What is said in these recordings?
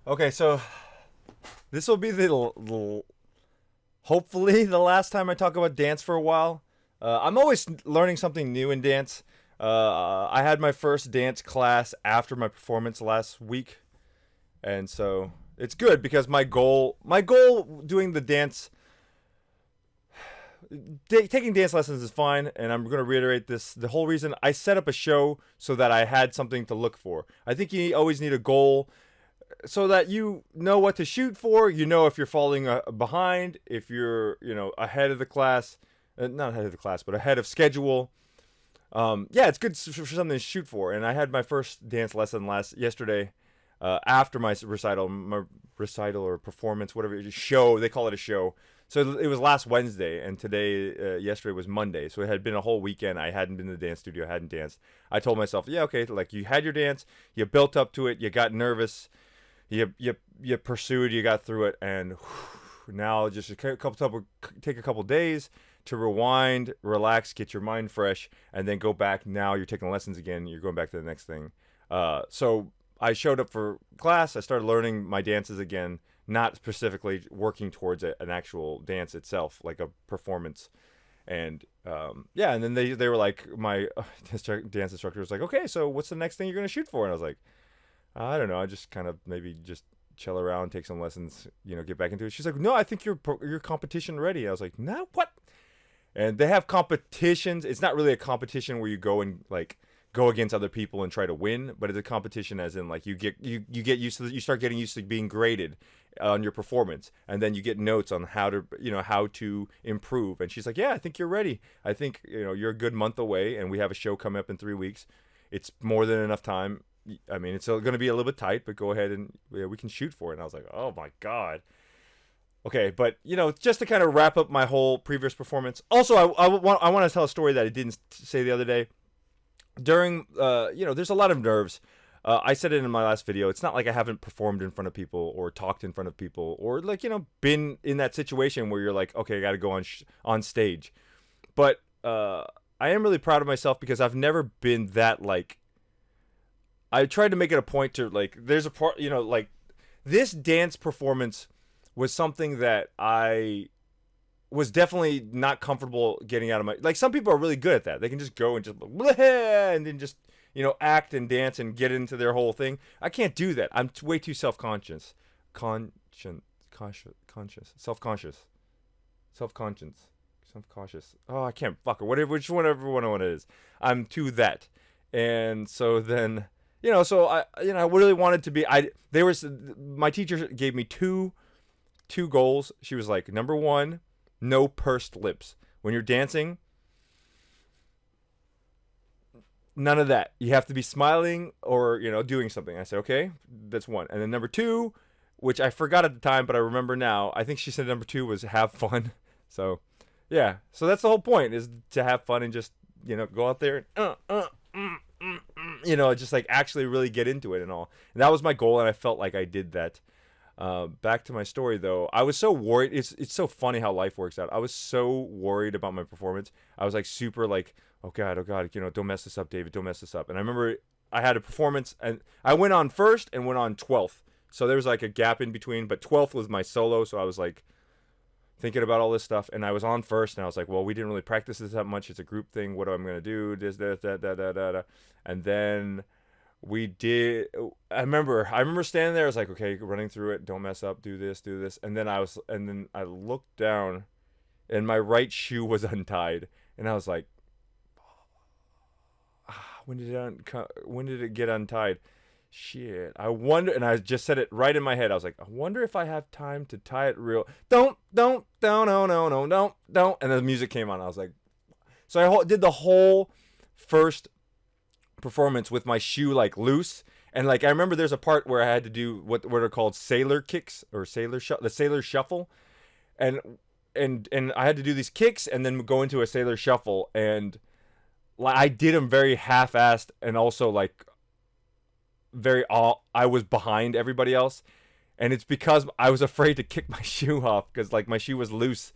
Okay, so this will be hopefully the last time I talk about dance for a while. I'm always learning something new in dance. I had my first dance class after my performance last week, and so it's good because my goal doing the dance, taking dance lessons is fine, and I'm going to reiterate this. The whole reason I set up a show so that I had something to look for. I think you always need a goal so that you know what to shoot for. You know if you're falling behind, if you're ahead of the class, not ahead of the class, but ahead of schedule. Yeah, it's good for something to shoot for. And I had my first dance lesson yesterday, after my recital or performance, whatever show they call it, a show. So it was last Wednesday, and yesterday was Monday. So it had been a whole weekend. I hadn't been to the dance studio, I hadn't danced. I told myself, yeah, okay, like you had your dance, you built up to it, you got nervous, you pursued, you got through it, and now just take a couple days to rewind, relax, get your mind fresh, and then go back. Now you're taking lessons again. You're going back to the next thing. So I showed up for class. I started learning my dances again, not specifically working towards an actual dance itself, like a performance. And yeah, and then they were like, my dance instructor was like, okay, so what's the next thing you're gonna shoot for? And I was like, I don't know. I just kind of maybe just chill around, take some lessons, get back into it. She's like, no, I think you're competition ready. I was like, no, what? And they have competitions. It's not really a competition where you go and like go against other people and try to win, but it's a competition as in like you get used to you start getting used to being graded on your performance, and then you get notes on how to improve. And she's like, yeah, I think you're ready. I think you're a good month away, and we have a show coming up in 3 weeks. It's more than enough time. I mean, it's going to be a little bit tight, but go ahead and we can shoot for it. And I was like, oh my god. Okay, but just to kind of wrap up my whole previous performance. Also, I want to tell a story that I didn't say the other day. During there's a lot of nerves. I said it in my last video. It's not like I haven't performed in front of people or talked in front of people or like been in that situation where you're like, okay, I got to go on stage. But I am really proud of myself because I've never been that like. I tried to make it a point to like. There's a part, like this dance performance was something that I was definitely not comfortable getting out of my. Like some people are really good at that. They can just go and just and then just act and dance and get into their whole thing. I can't do that. I'm way too self-conscious, self-conscious, self-conscious, self-cautious. Oh, I can't fuck it. Whatever, whichever one it is. I'm too that, and so then so I really wanted to be. My teacher gave me two goals. She was like, number one, no pursed lips. When you're dancing, none of that. You have to be smiling or, doing something. I said, okay, that's one. And then number two, which I forgot at the time, but I remember now. I think she said number two was have fun. So, yeah. So that's the whole point, is to have fun and just, go out there and, just like actually really get into it and all. And that was my goal, and I felt like I did that. Back to my story though, I was so worried. It's so funny how life works out. I was so worried about my performance. I was like super like, oh god, don't mess this up, David, don't mess this up. And I remember I had a performance, and I went on first and went on 12th. So there was like a gap in between, but 12th was my solo. So I was like thinking about all this stuff, and I was on first, and I was like, well, we didn't really practice this that much. It's a group thing. What am I gonna do? This, that. And then we did. I remember standing there. I was like, okay, running through it. Don't mess up. Do this. And then I looked down, and my right shoe was untied, and I was like, when did it get untied? Shit. I wonder. And I just said it right in my head. I was like, I wonder if I have time to tie it real. Don't. No. And then the music came on. I was like, so I did the whole first performance with my shoe like loose, and like I remember there's a part where I had to do what are called sailor kicks or the sailor shuffle, and I had to do these kicks and then go into a sailor shuffle, and like I did them very half-assed, and also like I was behind everybody else, and it's because I was afraid to kick my shoe off because like my shoe was loose.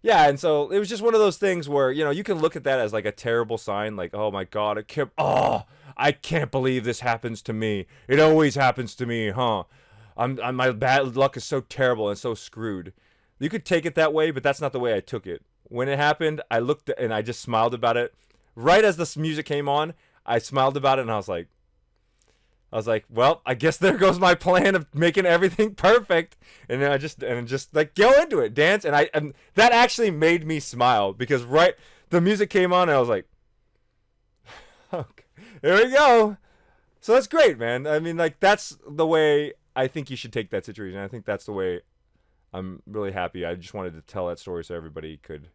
Yeah, and so it was just one of those things where, you can look at that as like a terrible sign, like, oh my god, I can't believe this happens to me. It always happens to me, huh? my bad luck is so terrible and so screwed. You could take it that way, but that's not the way I took it. When it happened, I looked and I just smiled about it. Right as this music came on, I smiled about it and I was like, well, I guess there goes my plan of making everything perfect. And then I just like go into it, dance, and that actually made me smile because the music came on and I was like, okay, here we go. So that's great, man. I mean, like that's the way I think you should take that situation. I think that's the way. I'm really happy. I just wanted to tell that story so everybody could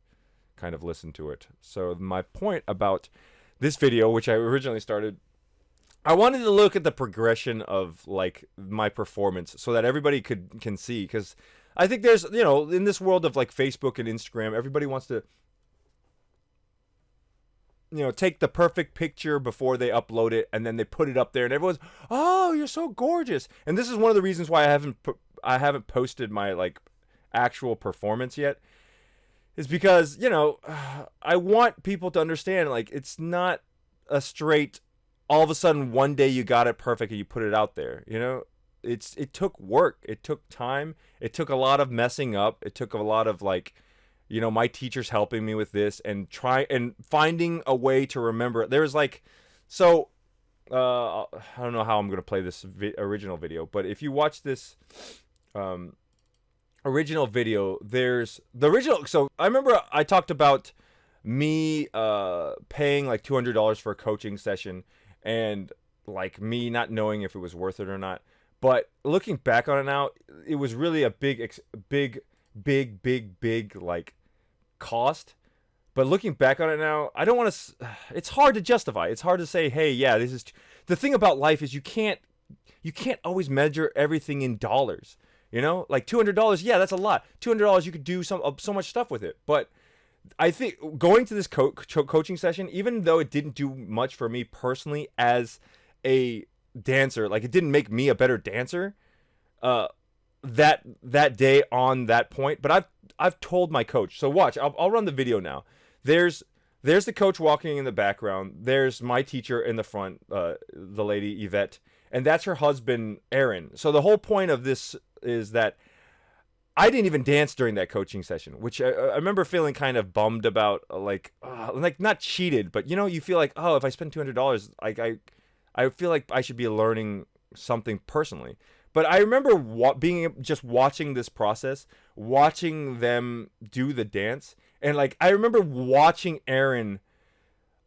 kind of listen to it. So my point about this video, which I originally started, I wanted to look at the progression of like my performance so that everybody can see, because I think there's, in this world of like Facebook and Instagram, everybody wants to take the perfect picture before they upload it, and then they put it up there and everyone's, oh, you're so gorgeous. And this is one of the reasons why I haven't posted my like actual performance yet, is because I want people to understand, like, it's not a straight all of a sudden one day you got it perfect and you put it out there. It took work, it took time, it took a lot of messing up, it took a lot of like my teachers helping me with this and finding a way to remember it. There's like, so I don't know how I'm gonna play this original video, but if you watch this original video, there's the original. So I remember I talked about me paying like $200 for a coaching session, and like me not knowing if it was worth it or not. But looking back on it now, it was really a big like cost. But looking back on it now, I don't want to. It's hard to justify. It's hard to say, hey, yeah, this is. The thing about life is you can't always measure everything in dollars. Like $200, yeah, that's a lot. $200, you could do so much stuff with it. But I think going to this coaching session, even though it didn't do much for me personally as a dancer, like it didn't make me a better dancer that day on that point. But I've told my coach. So watch, I'll run the video now. There's the coach walking in the background. There's my teacher in the front, the lady Yvette, and that's her husband Aaron. So the whole point of this is that I didn't even dance during that coaching session, which I remember feeling kind of bummed about, like not cheated, but you feel like, oh, if I spend $200, I feel like I should be learning something personally. But I remember just watching this process, watching them do the dance, and like I remember watching Aaron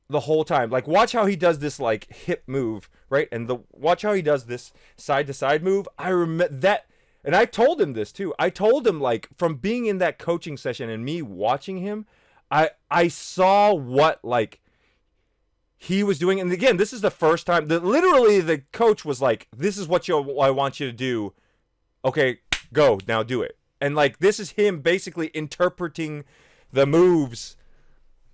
the whole time. Like, watch how he does this like hip move, right? And watch how he does this side to side move. I remember that. And I told him this too. I told him, like, from being in that coaching session and me watching him, I saw what like he was doing. And again, this is the first time that literally the coach was like, this is what I want you to do. Okay, go now, do it. And like, this is him basically interpreting the moves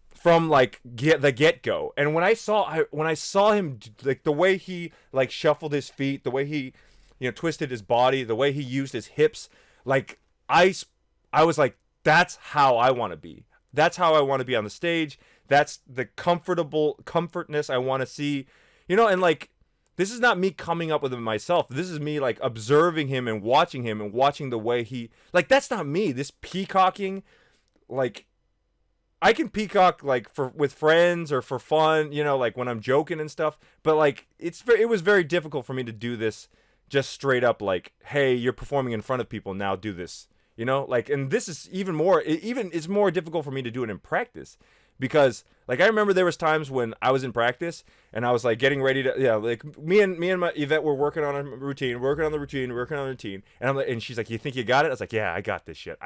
from like the get-go. And when I saw him, like the way he like shuffled his feet, the way he twisted his body, the way he used his hips, like I was like, that's how I want to be. That's how I want to be on the stage. That's the comfortness I want to see. And like, this is not me coming up with it myself. This is me like observing him and watching the way he, like, that's not me. This peacocking, like, I can peacock like with friends or for fun, like when I'm joking and stuff. But like, it was very difficult for me to do this just straight up, like, hey, you're performing in front of people, now do this, like, and this is it's more difficult for me to do it in practice, because like I remember there was times when I was in practice and I was like getting ready to, like me and my Yvette were working on the routine, and she's like, you think you got it? I was like, yeah, I got this shit,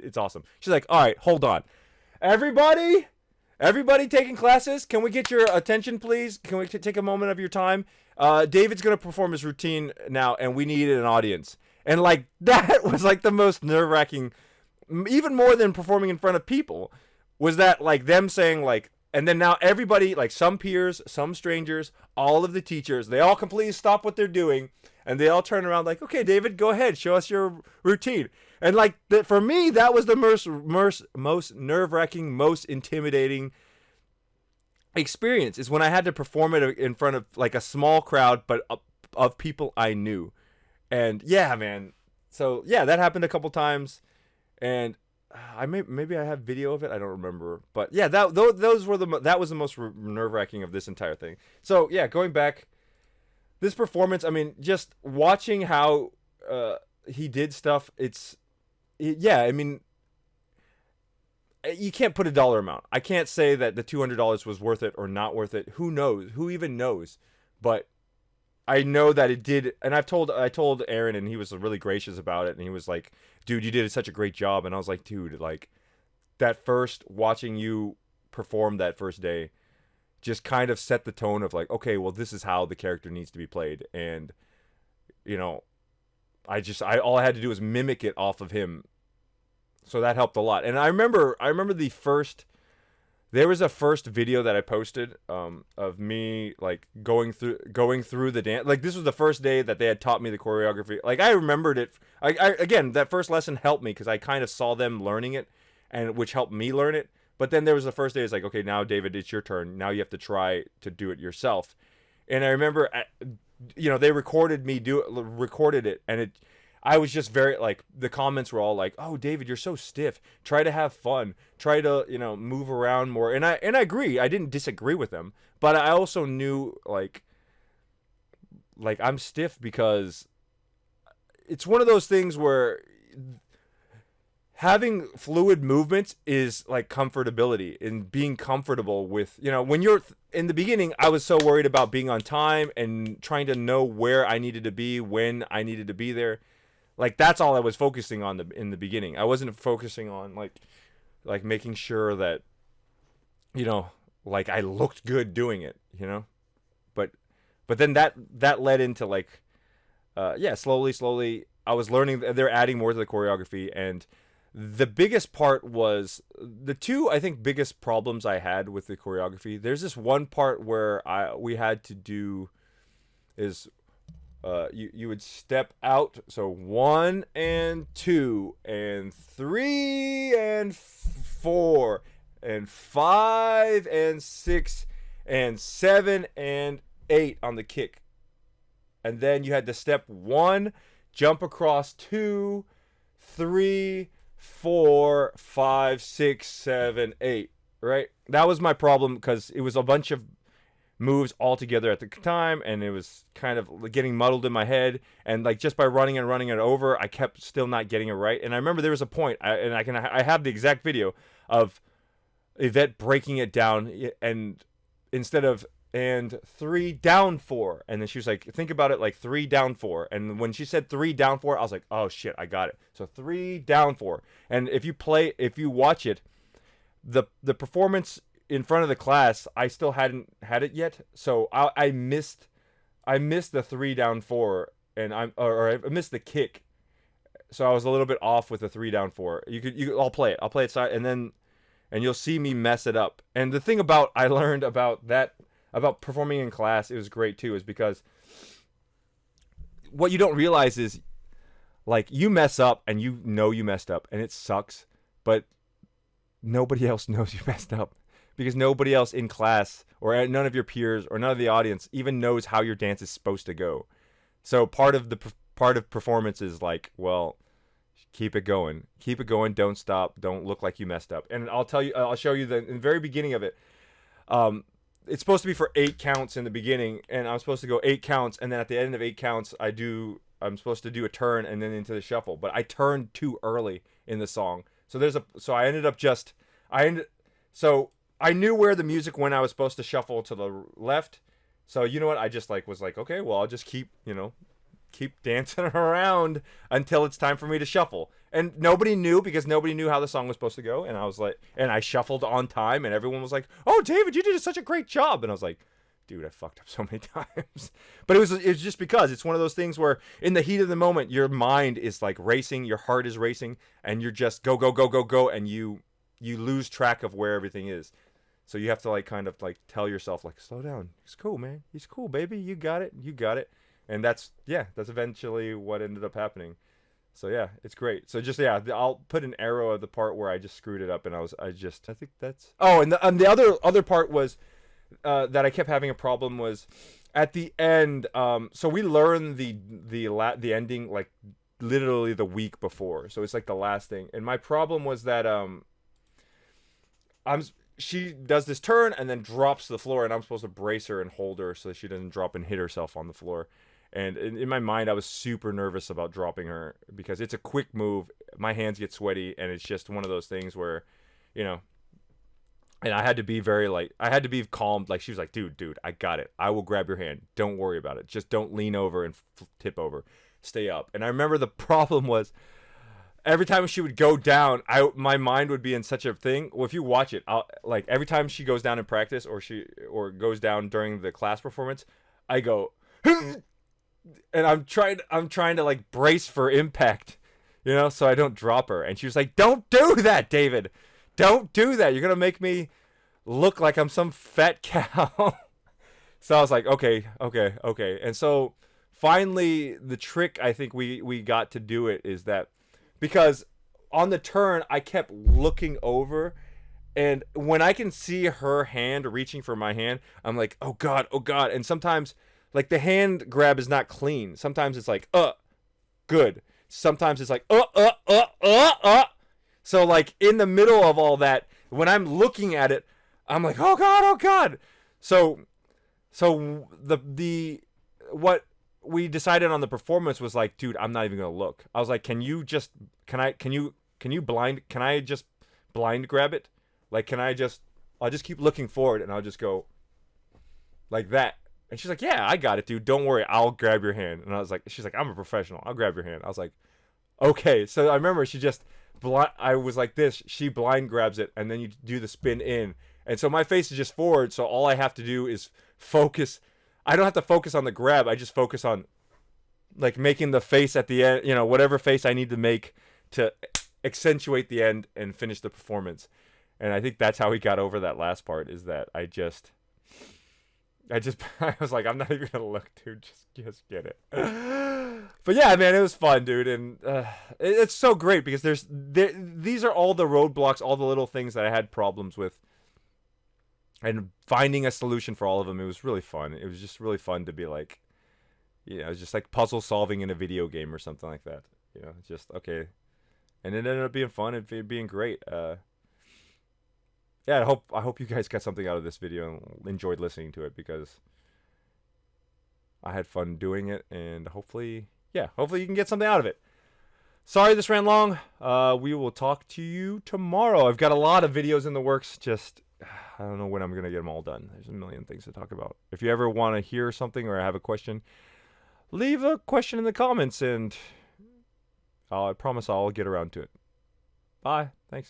it's awesome. She's like, all right, hold on, everybody taking classes, can we get your attention, please? Can we take a moment of your time? David's gonna perform his routine now, and we need an audience. And like, that was like the most nerve-wracking, even more than performing in front of people, was that like them saying like, and then now everybody, like some peers, some strangers, all of the teachers, they all completely stop what they're doing, and they all turn around like, okay, David, go ahead, show us your routine. And like, for me, that was the most nerve-wracking, most intimidating experience, is when I had to perform it in front of like a small crowd, but of people I knew. And yeah, man. So yeah, that happened a couple times, and maybe I have video of it. I don't remember, but yeah, those were that was the most nerve wracking of this entire thing. So yeah, going back, this performance. I mean, just watching how he did stuff. Yeah. I mean, you can't put a dollar amount. I can't say that the $200 was worth it or not worth it. Who knows? Who even knows? But I know that it did, and I told Aaron, and he was really gracious about it, and he was like, "Dude, you did such a great job," and I was like, "Dude, like that first watching you perform that first day, just kind of set the tone of like, okay, well, this is how the character needs to be played," and you know, I all I had to do was mimic it off of him, so that helped a lot. And I remember the first there was a first video that I posted of me like going through the dance. Like this was the first day that they had taught me the choreography. Like I remembered it. Again, that first lesson helped me because I kind of saw them learning it, and which helped me learn it. But then there was the first day. It's like, okay, now David, it's your turn. Now you have to try to do it yourself. And I remember, they recorded it, and I was just very like the comments were all like, "Oh, David, you're so stiff. Try to have fun. Try to, move around more." And I agree. I didn't disagree with them, but I also knew like I'm stiff because it's one of those things where having fluid movements is like comfortability and being comfortable with, when you're in the beginning, I was so worried about being on time and trying to know where I needed to be when I needed to be there. Like that's all I was focusing on in the beginning. I wasn't focusing on like making sure that like I looked good doing it, But then that led into like slowly I was learning. They're adding more to the choreography, and the biggest part was the two I think biggest problems I had with the choreography. There's this one part where we had to do is you would step out, so 1 and 2 and 3 and 4 and 5 and 6 and 7 and 8 on the kick, and then you had to step 1, jump across 2, 3, 4, 5, 6, 7, 8. Right, that was my problem because it was a bunch of moves all together at the time, and it was kind of getting muddled in my head, and like just by running it over, I kept still not getting it right. And I remember there was a point, I have the exact video of Yvette breaking it down, and instead of and 3 down 4, and then she was like, think about it like 3 down 4, and when she said 3 down 4, I was like, oh shit, I got it. So 3 down 4, and if you watch it, the performance in front of the class, I still hadn't had it yet, so I missed the 3 down 4, and I missed the kick, so I was a little bit off with the 3 down 4. I'll play it side, and you'll see me mess it up. And the thing I learned about performing in class, it was great too, is because what you don't realize is like you mess up and you messed up and it sucks, but nobody else knows you messed up. Because nobody else in class or none of your peers or none of the audience even knows how your dance is supposed to go. So part of performance is like, well, keep it going, don't stop, don't look like you messed up. And I'll show you in the very beginning of it. It's supposed to be for 8 counts in the beginning, and I'm supposed to go 8 counts, and then at the end of 8 counts, I'm supposed to do a turn and then into the shuffle. But I turned too early in the song, I knew where the music when I was supposed to shuffle to the left. So you know what? I just was like, okay, well, I'll just keep dancing around until it's time for me to shuffle. And nobody knew because nobody knew how the song was supposed to go. And I was like, and I shuffled on time, and everyone was like, "Oh, David, you did such a great job." And I was like, dude, I fucked up so many times. But it was just because it's one of those things where in the heat of the moment, your mind is like racing, your heart is racing, and you're just go, go, go, go, go, and you lose track of where everything is. So you have to kind of tell yourself slow down. He's cool, man. He's cool, baby. You got it. And that's eventually what ended up happening. So yeah, it's great. So just I'll put an arrow of the part where I just screwed it up, and I think that's. Oh, and the other part was that I kept having a problem was at the end, so we learned the ending like literally the week before, so it's like the last thing. And my problem was that I'm she does this turn and then drops to the floor, and I'm supposed to brace her and hold her so that she doesn't drop and hit herself on the floor. And in my mind, I was super nervous about dropping her because it's a quick move. My hands get sweaty, and it's just one of those things where, you know, and I had to be very like, I had to be calm. Like, she was like, dude, I got it. I will grab your hand. Don't worry about it. Just don't lean over and tip over. Stay up. And I remember the problem was every time she would go down, my mind would be in such a thing. Well, if you watch it, like every time she goes down in practice or goes down during the class performance, I go, and I'm trying to like brace for impact, so I don't drop her. And she was like, "Don't do that, David. Don't do that. You're gonna make me look like I'm some fat cow." So I was like, okay. And so finally, the trick I think we got to do it is that because on the turn I kept looking over, and when I can see her hand reaching for my hand, I'm like, oh god. And sometimes like the hand grab is not clean. Sometimes it's like, good. Sometimes it's like, So like in the middle of all that, when I'm looking at it, I'm like, oh god. So the what we decided on the performance was like, dude, I'm not even gonna look. I was like, can you just blind grab it? Like, I'll just keep looking forward and I'll just go like that. And she's like, yeah, I got it, dude. Don't worry, I'll grab your hand. And she's like, I'm a professional. I'll grab your hand. I was like, okay. So I remember I was like this. She blind grabs it, and then you do the spin in. And so my face is just forward. So all I have to do is focus. I don't have to focus on the grab. I just focus on like making the face at the end, whatever face I need to make to accentuate the end and finish the performance. And I think that's how we got over that last part, is that I was like, I'm not even gonna look, dude. Just get it. But yeah, man, it was fun, dude, and it's so great because these are all the roadblocks, all the little things that I had problems with, and finding a solution for all of them. It was really fun. It was just really fun to be like, it was just like puzzle solving in a video game or something like that. Just okay, and it ended up being fun and being great. Yeah, I hope you guys got something out of this video and enjoyed listening to it, because I had fun doing it, and hopefully you can get something out of it. Sorry this ran long. We will talk to you tomorrow. I've got a lot of videos in the works. Just, I don't know when I'm going to get them all done. There's a million things to talk about. If you ever want to hear something or have a question, leave a question in the comments, and I promise I'll get around to it. Bye. Thanks.